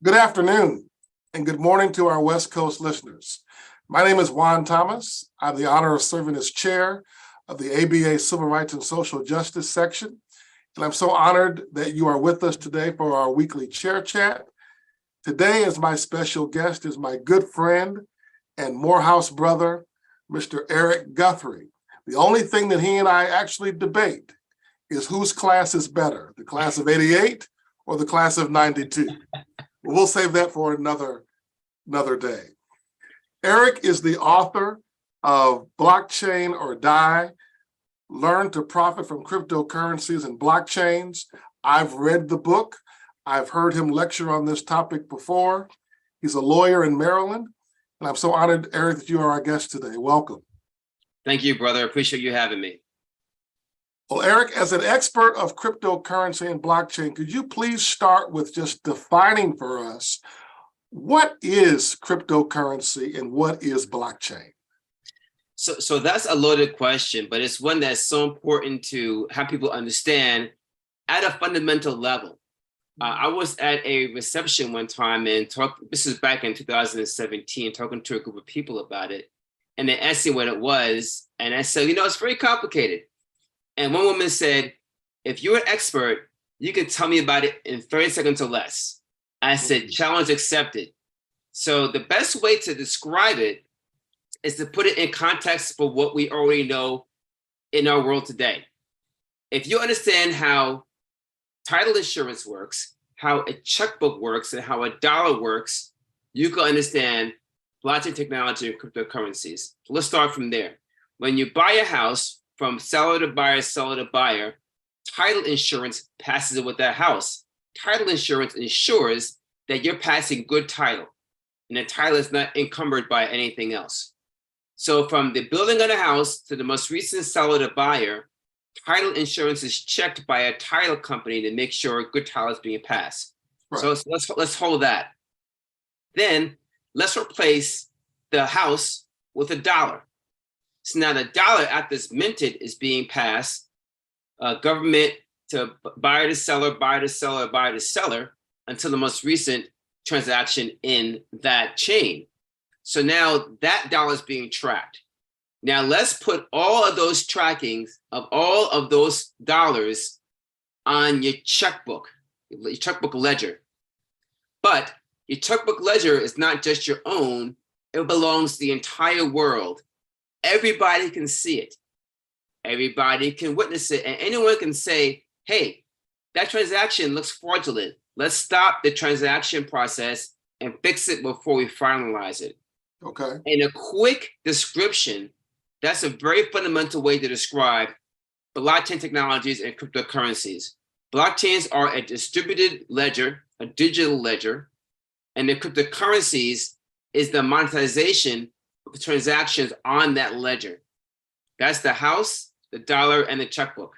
Good afternoon and good morning to our West Coast listeners. My name is Juan Thomas. I have the honor of serving as chair of the ABA Civil Rights and Social Justice section. And I'm so honored that you are with us today for our weekly chair chat. Today, as my special guest, is my good friend and Morehouse brother, Mr. Eric Guthrie. The only thing that he and I actually debate is whose class is better, the class of '88 or the class of '92. We'll save that for another day. Eric is the author of Blockchain or Die, Learn to Profit from Cryptocurrencies and Blockchains. I've read the book. I've heard him lecture on this topic before. He's a lawyer in Maryland, and I'm so honored, Eric, that you are our guest today. Welcome. Thank you, brother. I appreciate you having me. Well, Eric, as an expert of cryptocurrency and blockchain, could you please start with just defining for us what is cryptocurrency and what is blockchain? So that's a loaded question, but it's one that's so important to have people understand at a fundamental level. I was at a reception one time and this is back in 2017, talking to a group of people about it. And they asked me what it was. And I said, it's very complicated. And one woman said, if you're an expert, you can tell me about it in 30 seconds or less. I said, challenge accepted. So the best way to describe it is to put it in context for what we already know in our world today. If you understand how title insurance works, how a checkbook works, and how a dollar works, you can understand blockchain technology and cryptocurrencies. So let's start from there. When you buy a house, from seller to buyer, title insurance passes it with that house. Title insurance ensures that you're passing good title, and the title is not encumbered by anything else. So from the building of the house to the most recent seller to buyer, title insurance is checked by a title company to make sure good title is being passed. Right. So let's hold that. Then let's replace the house with a dollar. So now the dollar after it's minted is being passed, government to buyer to seller, buyer to seller, buyer to seller, until the most recent transaction in that chain. So now that dollar is being tracked. Now let's put all of those trackings of all of those dollars on your checkbook ledger. But your checkbook ledger is not just your own, it belongs to the entire world. Everybody can see it. Everybody can witness it. And anyone can say, hey, that transaction looks fraudulent. Let's stop the transaction process and fix it before we finalize it. Okay. In a quick description, that's a very fundamental way to describe blockchain technologies and cryptocurrencies. Blockchains are a distributed ledger, a digital ledger, and the cryptocurrencies is the monetization of transactions on that ledger. That's the house, the dollar, and the checkbook.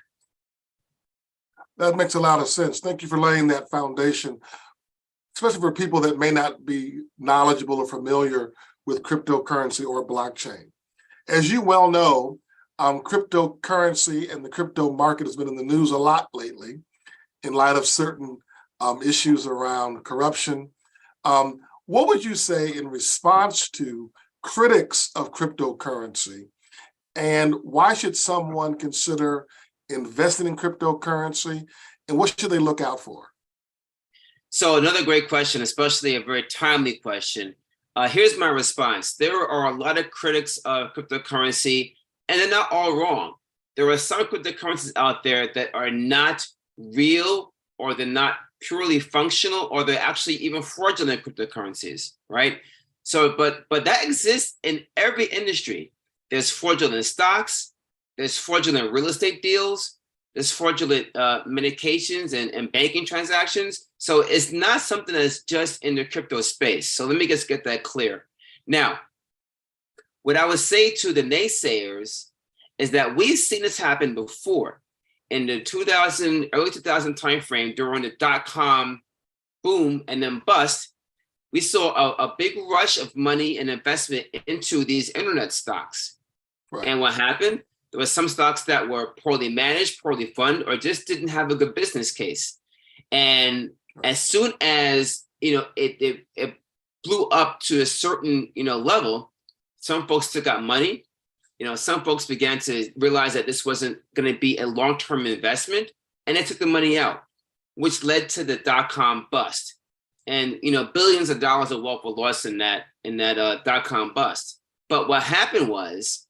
That makes a lot of sense. Thank you for laying that foundation, especially for people that may not be knowledgeable or familiar with cryptocurrency or blockchain. As you well know, cryptocurrency and the crypto market has been in the news a lot lately in light of certain issues around corruption. What would you say in response to critics of cryptocurrency, and why should someone consider investing in cryptocurrency, and what should they look out for? So another great question, especially a very timely question. Here's my response. There are a lot of critics of cryptocurrency, and they're not all wrong. There are some cryptocurrencies out there that are not real, or they're not purely functional, or they're actually even fraudulent cryptocurrencies, right? So, but that exists in every industry. There's fraudulent stocks, there's fraudulent real estate deals, there's fraudulent medications and banking transactions. So it's not something that's just in the crypto space. So let me just get that clear. Now, what I would say to the naysayers is that we've seen this happen before. In the early 2000 timeframe, during the dot-com boom and then bust, we saw a big rush of money and investment into these internet stocks. Right. And what happened? There were some stocks that were poorly managed, poorly funded, or just didn't have a good business case. And as soon as it blew up to a certain, level, some folks took out money. Some folks began to realize that this wasn't going to be a long-term investment, and they took the money out, which led to the dot-com bust. And billions of dollars of wealth were lost in that dot-com bust. But what happened was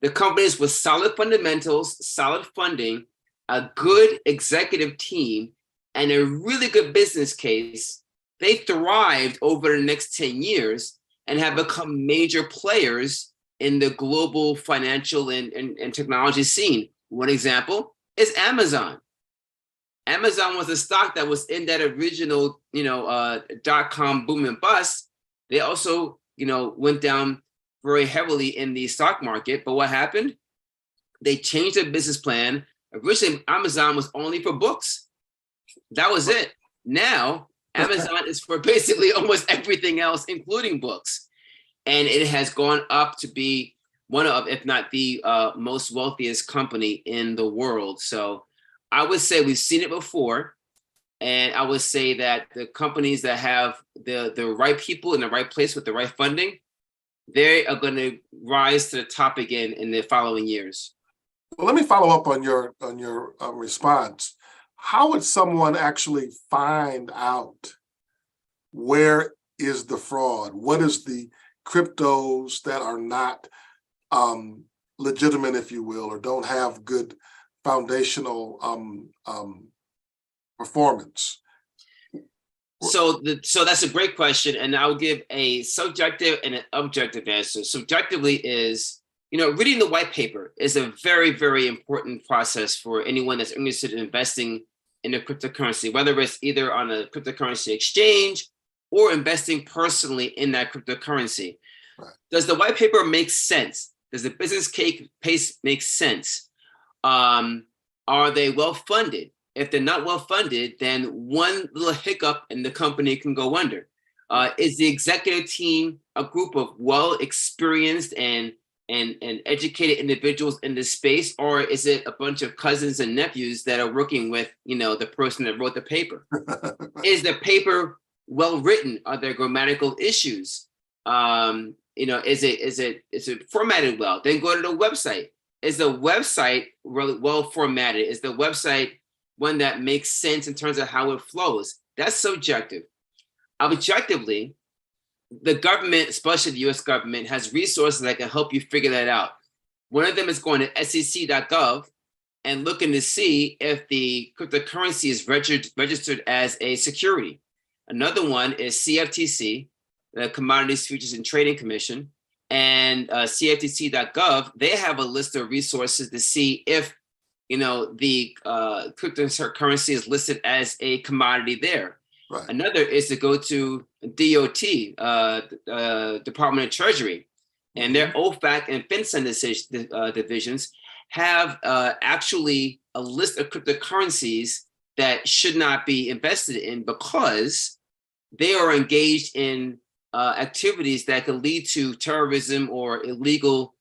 the companies with solid fundamentals, solid funding, a good executive team, and a really good business case, they thrived over the next 10 years and have become major players in the global financial and technology scene. One example is Amazon. Amazon was a stock that was in that original, dot-com boom and bust. They also, went down very heavily in the stock market. But what happened? They changed their business plan. Originally, Amazon was only for books. That was it. Now, Amazon is for basically almost everything else, including books. And it has gone up to be one of, if not the most wealthiest company in the world. So I would say we've seen it before. And I would say that the companies that have the right people in the right place with the right funding, they are going to rise to the top again in the following years. Well, let me follow up on your response. How would someone actually find out where is the fraud? What is the cryptos that are not legitimate, if you will, or don't have good foundational performance? So that's a great question, and I'll give a subjective and an objective answer. Subjectively is, reading the white paper is a very, very important process for anyone that's interested in investing in a cryptocurrency, whether it's either on a cryptocurrency exchange or investing personally in that cryptocurrency. Right. Does the white paper make sense? Does the business case make sense? Are they well funded? If they're not well funded, then one little hiccup and the company can go under. Is the executive team a group of well experienced and educated individuals in this space, or is it a bunch of cousins and nephews that are working with the person that wrote the paper? Is the paper well written? Are there grammatical issues? Is it formatted well? Then go to the website. Is the website really well formatted? Is the website one that makes sense in terms of how it flows? That's subjective. Objectively, the government, especially the US government, has resources that can help you figure that out. One of them is going to sec.gov and looking to see if the cryptocurrency is registered as a security. Another one is CFTC, the Commodities Futures and Trading Commission, and CFTC.gov. They have a list of resources to see if the cryptocurrency is listed as a commodity there. Right. Another is to go to DOT, Department of Treasury, and their OFAC and FinCEN divisions have actually a list of cryptocurrencies that should not be invested in because they are engaged in activities that could lead to terrorism or illegal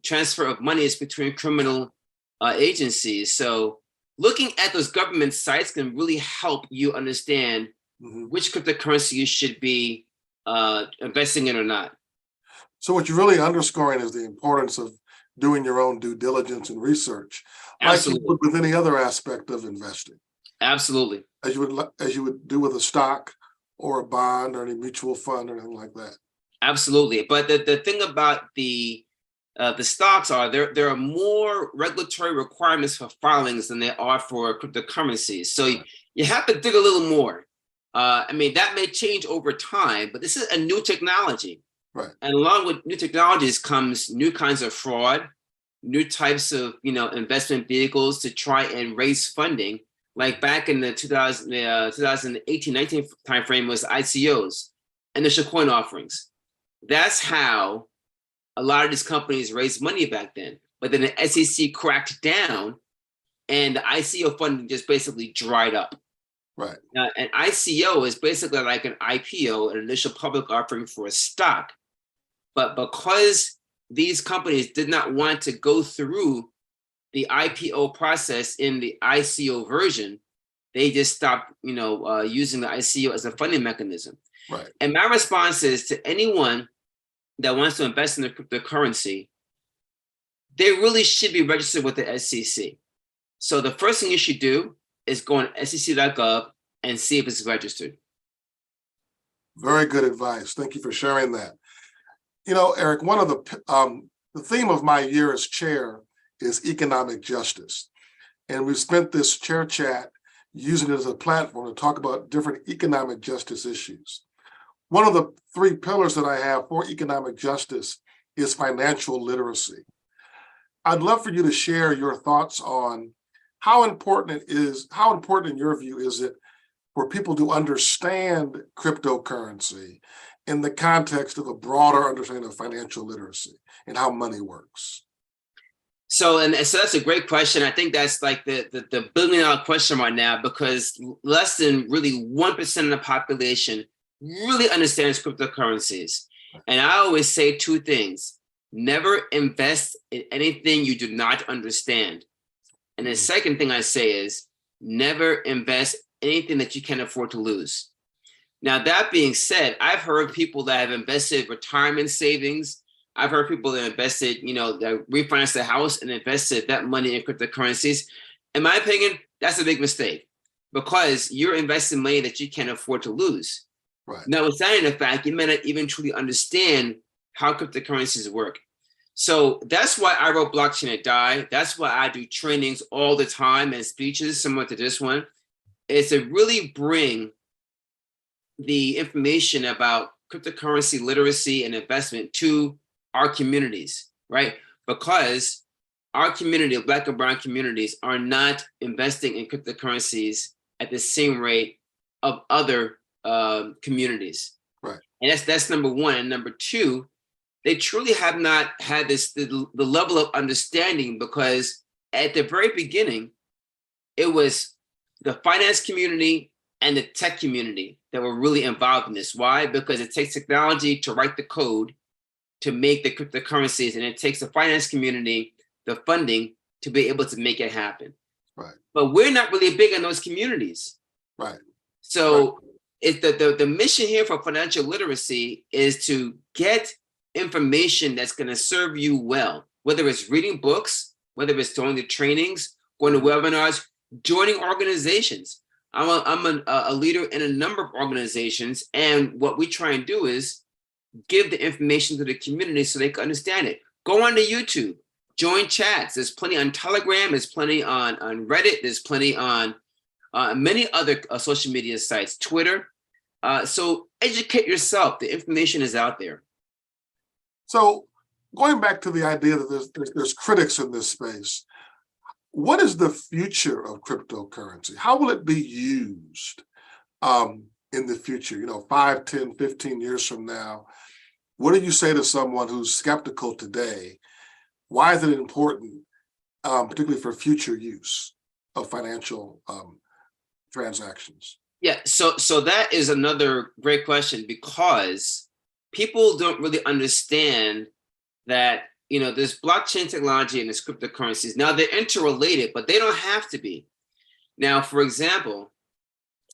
transfer of monies between criminal agencies. So looking at those government sites can really help you understand which cryptocurrency you should be investing in or not. So what you're really underscoring is the importance of doing your own due diligence and research, Absolutely. like you would with any other aspect of investing. Absolutely. As you would do with a stock or a bond or any mutual fund or anything like that. Absolutely. But the thing about the stocks are there are more regulatory requirements for filings than there are for cryptocurrencies. So you have to dig a little more. That may change over time, but this is a new technology. Right. And along with new technologies comes new kinds of fraud, new types of investment vehicles to try and raise funding. Like back in the 2018-19 timeframe was ICOs, initial coin offerings. That's how a lot of these companies raised money back then. But then the SEC cracked down and the ICO funding just basically dried up. Right. Now, an ICO is basically like an IPO, an initial public offering for a stock. But because these companies did not want to go through the IPO process in the ICO version, they just stopped, using the ICO as a funding mechanism. Right. And my response is to anyone that wants to invest in the cryptocurrency, they really should be registered with the SEC. So the first thing you should do is go on sec.gov and see if it's registered. Very good advice. Thank you for sharing that. Eric, one of the theme of my year as chair is economic justice. And we've spent this chair chat using it as a platform to talk about different economic justice issues. One of the three pillars that I have for economic justice is financial literacy. I'd love for you to share your thoughts on how important in your view is it for people to understand cryptocurrency in the context of a broader understanding of financial literacy and how money works? So that's a great question. I think that's like the billion-dollar question right now, because less than really 1% of the population really understands cryptocurrencies. And I always say two things: never invest in anything you do not understand. And the second thing I say is never invest anything that you can't afford to lose. Now, that being said, I've heard people that have invested retirement savings. I've heard people that invested, that refinanced their house and invested that money in cryptocurrencies. In my opinion, that's a big mistake, because you're investing money that you can't afford to lose. Right. Notwithstanding the fact you may not even truly understand how cryptocurrencies work. So that's why I wrote Blockchain or Die. That's why I do trainings all the time and speeches similar to this one, is to really bring the information about cryptocurrency literacy and investment to our communities, right? Because our community of Black and Brown communities are not investing in cryptocurrencies at the same rate of other communities. Right. And that's number one. And number two, they truly have not had the level of understanding, because at the very beginning, it was the finance community and the tech community that were really involved in this. Why? Because it takes technology to write the code to make the cryptocurrencies, and it takes the finance community, the funding, to be able to make it happen. Right. But we're not really big in those communities. Right. So it's the mission here for financial literacy is to get information that's going to serve you well, whether it's reading books, whether it's doing the trainings, going to webinars, joining organizations. I'm a leader in a number of organizations, and what we try and do is give the information to the community so they can understand it. Go on to YouTube, join chats. There's plenty on Telegram, there's plenty on Reddit, there's plenty on many other social media sites, Twitter. So educate yourself. The information is out there. So going back to the idea that there's critics in this space, what is the future of cryptocurrency? How will it be used in the future, 5, 10, 15 years from now? What do you say to someone who's skeptical today? Why is it important, particularly for future use of financial transactions? Yeah, so that is another great question, because people don't really understand that, there's blockchain technology and there's cryptocurrencies. Now, they're interrelated, but they don't have to be. Now, for example,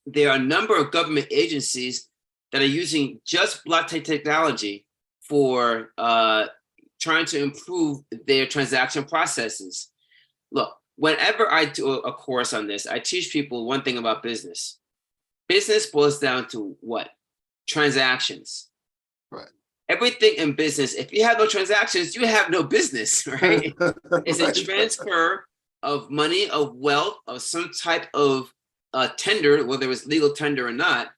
there are a number of government agencies that are using just blockchain technology for trying to improve their transaction processes. Look, whenever I do a course on this, I teach people one thing about business. Business boils down to what? Transactions. Right. Everything in business, if you have no transactions, you have no business, right? It's a transfer of money, of wealth, of some type of tender, whether it's legal tender or not,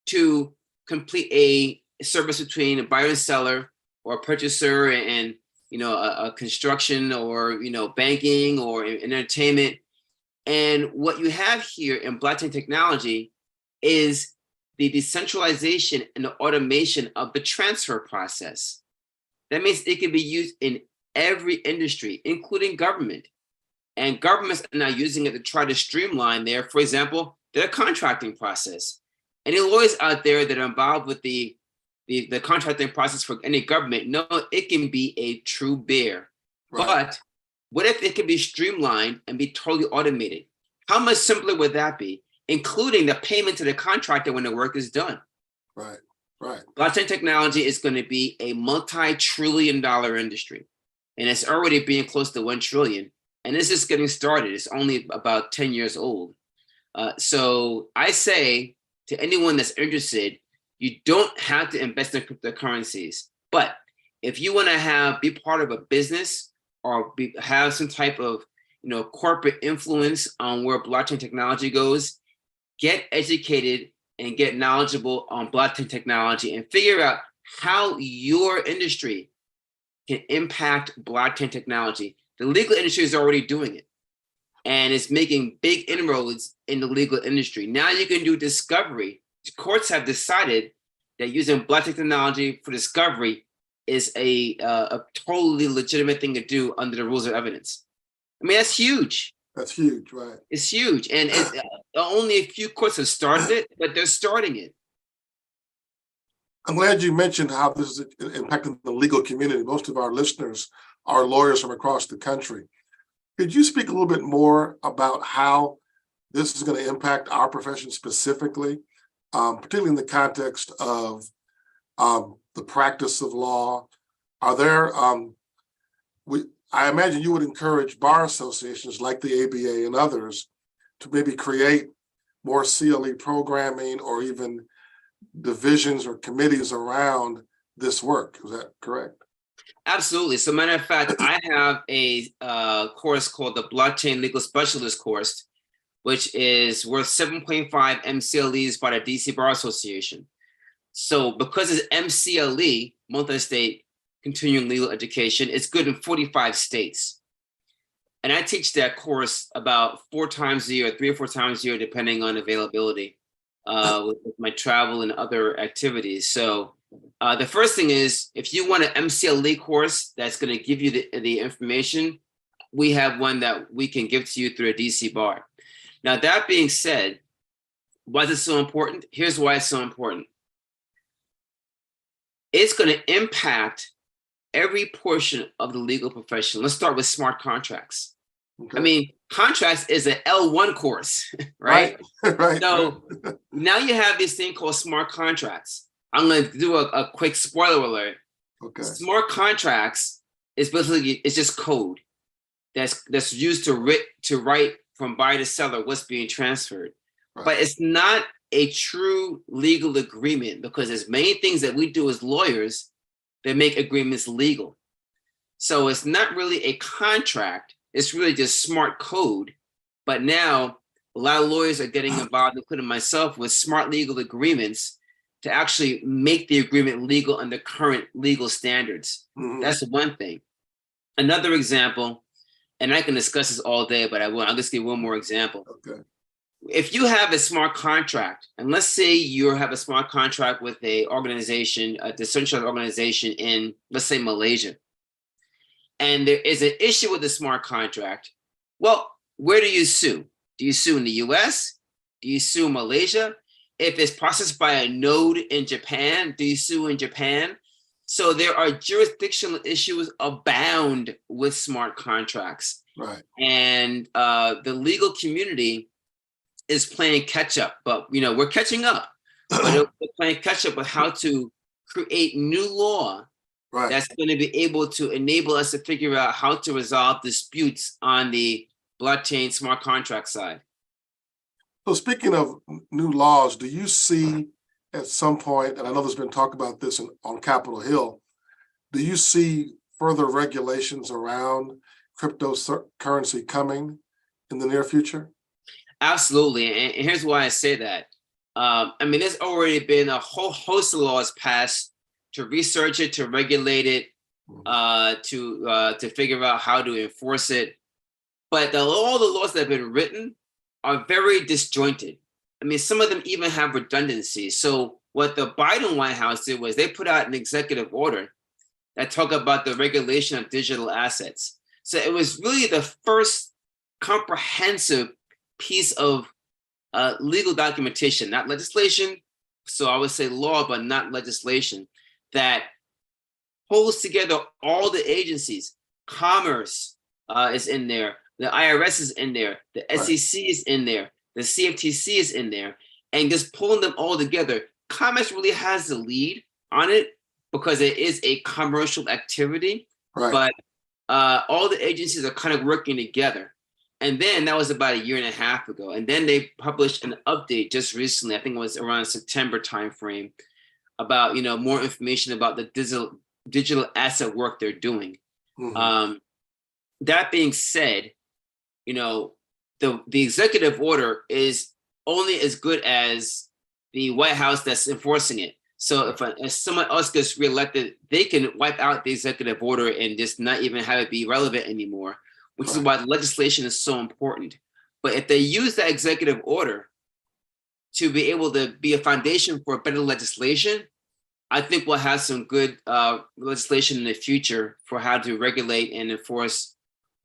to complete a service between a buyer and seller, or a purchaser and a construction, or banking, or entertainment. And what you have here in blockchain technology is the decentralization and the automation of the transfer process. That means it can be used in every industry, including government. And governments are now using it to try to streamline for example, their contracting process. Any lawyers out there that are involved with the contracting process for any government know it can be a true bear. Right. But what if it can be streamlined and be totally automated? How much simpler would that be? including the payment to the contractor when the work is done. Right, right. Blockchain technology is going to be a multi-trillion-dollar industry, and it's already being close to 1 trillion. And this is getting started. It's only about 10 years old. So I say to anyone that's interested, you don't have to invest in cryptocurrencies. But if you want to be part of a business or have some type of corporate influence on where blockchain technology goes, get educated and get knowledgeable on blockchain technology and figure out how your industry can impact blockchain technology. The legal industry is already doing it, and it's making big inroads in the legal industry. Now you can do discovery. Courts have decided that using blockchain technology for discovery is a totally legitimate thing to do under the rules of evidence. I mean, that's huge. That's huge, right? It's huge. And only a few courts have started it, but they're starting it. I'm glad you mentioned how this is impacting the legal community. Most of our listeners are lawyers from across the country. Could you speak a little bit more about how this is going to impact our profession specifically, particularly in the context of the practice of law? Are there, I imagine you would encourage bar associations like the ABA and others to maybe create more CLE programming or even divisions or committees around this work. Is that correct? Absolutely. So, matter of fact, I have a course called the Blockchain Legal Specialist course, which is worth 7.5 MCLEs by the DC Bar Association. So because it's MCLE, multi-state continuing legal education, it's good in 45 states. And I teach that course about 4 times a year, 3 or 4 times a year, depending on availability with my travel and other activities. So the first thing is, if you want an MCLE course that's going to give you the information, we have one that we can give to you through a DC bar. Now, that being said, why is it so important? Here's why it's so important. It's going to impact every portion of the legal profession. Let's start with smart contracts. Okay. I mean, contracts is an L1 course, right? Right. So now you have this thing called smart contracts. I'm going to do a quick spoiler alert. Okay. Smart contracts is basically, it's just code that's used to write from buyer to seller what's being transferred. Right. But it's not a true legal agreement, because there's many things that we do as lawyers that make agreements legal. So it's not really a contract. It's really just smart code. But now a lot of lawyers are getting involved, including myself, with smart legal agreements to actually make the agreement legal under current legal standards. Mm-hmm. That's one thing. Another example, and I can discuss this all day, but I'll just give one more example. Okay. If you have a smart contract, and let's say you have a smart contract with a organization, a decentralized organization in, let's say, Malaysia, and there is an issue with the smart contract, well, where do you sue? Do you sue in the US? Do you sue in Malaysia? If it's processed by a node in Japan, do you sue in Japan? So there are jurisdictional issues abound with smart contracts. Right. And the legal community is playing catch up, but we're catching up. But we're playing catch up with how to create new law that's going to be able to enable us to figure out how to resolve disputes on the blockchain smart contract side. So speaking of new laws, do you see at some point, and I know there's been talk about this on Capitol Hill, do you see further regulations around cryptocurrency coming in the near future? Absolutely. And here's why I say that. I mean, there's already been a whole host of laws passed to research it, to regulate it, to figure out how to enforce it. But all the laws that have been written are very disjointed. I mean, some of them even have redundancies. So what the Biden White House did was they put out an executive order that talked about the regulation of digital assets. So it was really the first comprehensive piece of legal documentation, not legislation. So I would say law, but not legislation, that holds together all the agencies. Commerce is in there. The IRS is in there. The SEC is in there. the CFTC is in there, and just pulling them all together. Commerce really has the lead on it because it is a commercial activity, Right. but all the agencies are kind of working together. And then that was about a year and a half ago. And then they published an update just recently, I think it was around September timeframe, about more information about the digital asset work they're doing. That being said, the executive order is only as good as the White House that's enforcing it. So if someone else gets reelected, they can wipe out the executive order and just not even have it be relevant anymore, which is why legislation is so important. But if they use that executive order to be able to be a foundation for better legislation, I think we'll have some good legislation in the future for how to regulate and enforce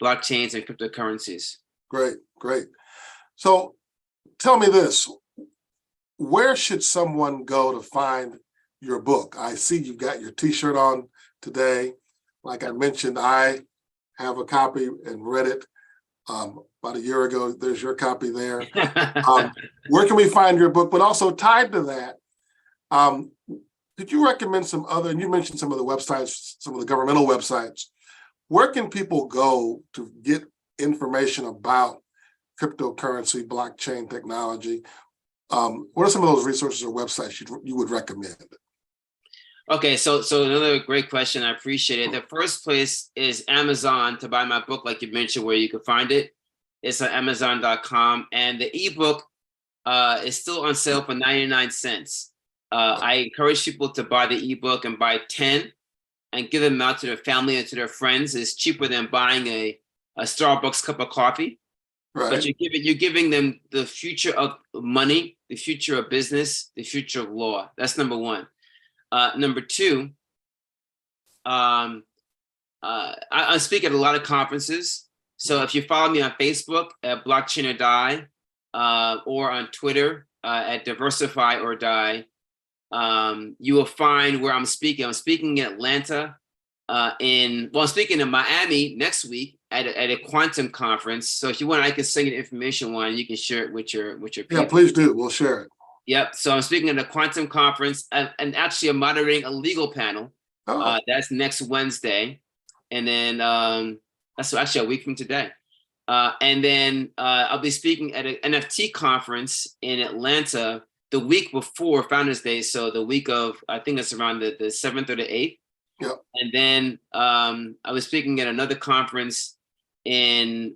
blockchains and cryptocurrencies. Great, great. So tell me this, where should someone go to find your book? I see you've got your t-shirt on today. Like I mentioned, I have a copy and read it about a year ago. There's your copy there. Where can we find your book? But also tied to that, could you recommend some other, and you mentioned some of the websites, some of the governmental websites, where can people go to get information about cryptocurrency, blockchain technology? What are some of those resources or websites you would recommend? Okay, so another great question. I appreciate it. The first place is Amazon to buy my book, like you mentioned, where you can find it. It's on Amazon.com, and the ebook is still on sale for 99 cents. I encourage people to buy the ebook and buy 10 and give them out to their family and to their friends. It's cheaper than buying a Starbucks cup of coffee. Right. But you're giving them the future of money, the future of business, the future of law. That's number one. Number two, I speak at a lot of conferences. So if you follow me on Facebook at Blockchain or Die, or on Twitter at Diversify or Die, you will find where I'm speaking. I'm speaking in Atlanta, I'm speaking in Miami next week at a quantum conference. So if you want, I can send you the information one. You can share it with your people. Yeah, please do. We'll share it. Yep. So I'm speaking at a quantum conference, and actually I'm moderating a legal panel. That's next Wednesday, and then that's actually a week from today. And then I'll be speaking at an NFT conference in Atlanta the week before Founders Day. So the week of, I think it's around the 7th or the 8th. Yep. And then I was speaking at another conference in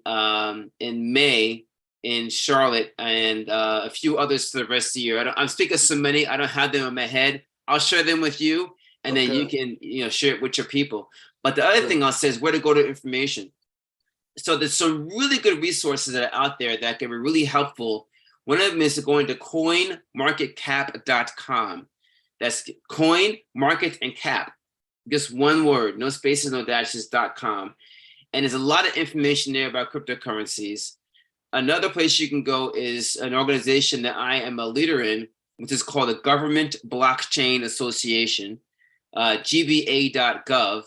May in Charlotte, and a few others for the rest of the year. I'm speaking so many, I don't have them in my head. I'll share them with you, and then you can share it with your people. But the other thing I'll say is where to go to information. So there's some really good resources that are out there that can be really helpful. One of them is going to coinmarketcap.com. That's coin, market, and cap. Just one word, no spaces, no dashes, .com. And there's a lot of information there about cryptocurrencies. Another place you can go is an organization that I am a leader in, which is called the Government Blockchain Association, gba.com.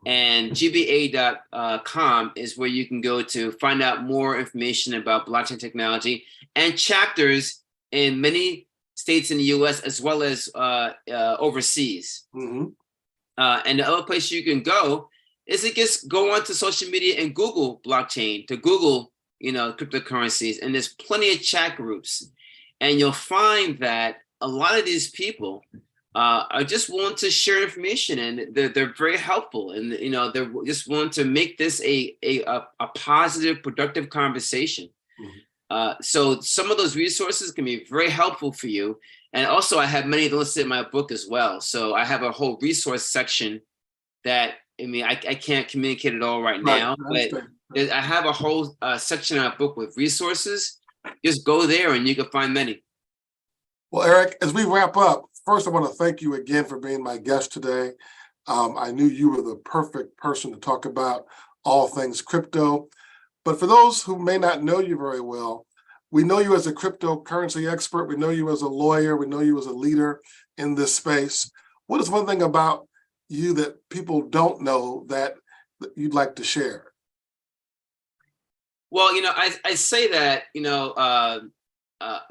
And gba.com is where you can go to find out more information about blockchain technology and chapters in many states in the US as well as overseas. And the other place you can go is to just go onto social media and Google blockchain, to Google, cryptocurrencies, and there's plenty of chat groups. And you'll find that a lot of these people are just willing to share information, and they're very helpful, and they're just willing to make this a positive, productive conversation. So some of those resources can be very helpful for you. And also I have many listed in my book as well. So I have a whole resource section that, I can't communicate it all right now, but I have a whole section in my book with resources. Just go there and you can find many. Well, Eric, as we wrap up, first, I want to thank you again for being my guest today. I knew you were the perfect person to talk about all things crypto. But for those who may not know you very well, we know you as a cryptocurrency expert. We know you as a lawyer. We know you as a leader in this space. What is one thing about you that people don't know that you'd like to share? Well, I say that,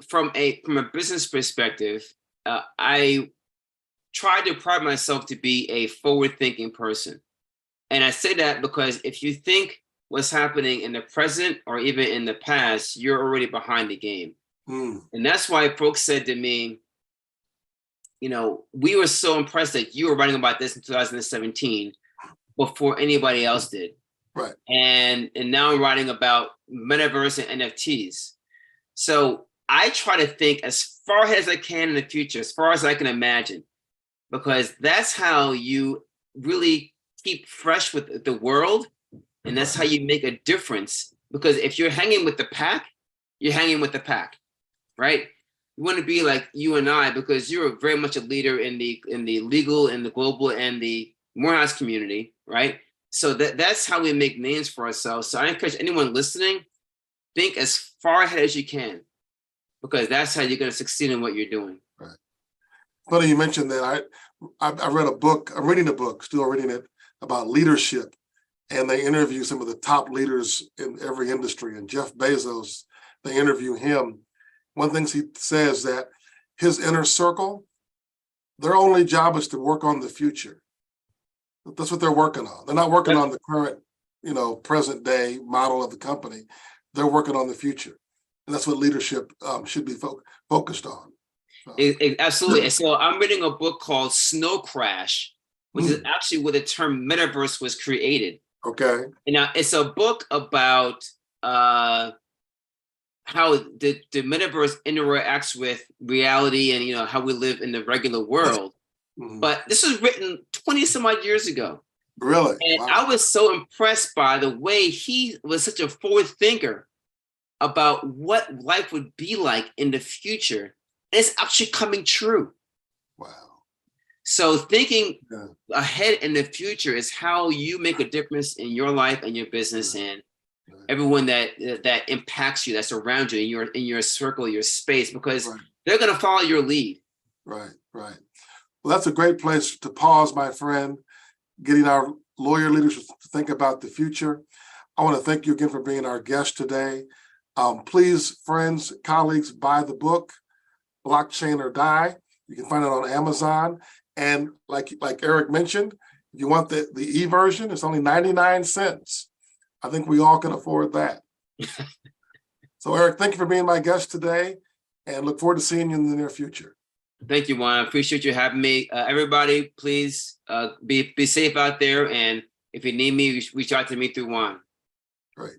from a business perspective, I try to pride myself to be a forward-thinking person. And I say that because if you think what's happening in the present or even in the past, you're already behind the game. And that's why folks said to me, we were so impressed that you were writing about this in 2017 before anybody else did. Right. And now I'm writing about metaverse and NFTs. So I try to think as far ahead as I can in the future, as far as I can imagine, because that's how you really keep fresh with the world. And that's how you make a difference. Because if you're hanging with the pack, you're hanging with the pack, right? You want to be like you and I, because you're very much a leader in the legal and the global and the Morehouse community, right? So that's how we make names for ourselves. So I encourage anyone listening, think as far ahead as you can, because that's how you're going to succeed in what you're doing. Right. Funny you mentioned that. I read a book. I'm reading a book, still reading it, about leadership, and they interview some of the top leaders in every industry. And Jeff Bezos, they interview him. One thing he says that his inner circle, their only job is to work on the future. That's what they're working on. They're not working on the current, present day model of the company. They're working on the future. And that's what leadership should be focused on. So. Absolutely. And so I'm reading a book called Snow Crash, which is actually where the term metaverse was created. Okay. And now it's a book about how the metaverse interacts with reality and, how we live in the regular world. But this was written 20 some odd years ago. Really? And wow. I was so impressed by the way he was such a forward thinker about what life would be like in the future. And it's actually coming true. Wow. So thinking ahead in the future is how you make a difference in your life and your business and everyone that impacts you, that's around you in your circle, your space, because they're going to follow your lead. Right. Well, that's a great place to pause, my friend, getting our lawyer leaders to think about the future. I want to thank you again for being our guest today. Please, friends, colleagues, buy the book, Blockchain or Die. You can find it on Amazon. And like Eric mentioned, if you want the e-version, it's only 99 cents. I think we all can afford that. So, Eric, thank you for being my guest today and look forward to seeing you in the near future. Thank you, Juan. I appreciate you having me. Everybody, please be safe out there. And if you need me, reach out to me through Juan. Great.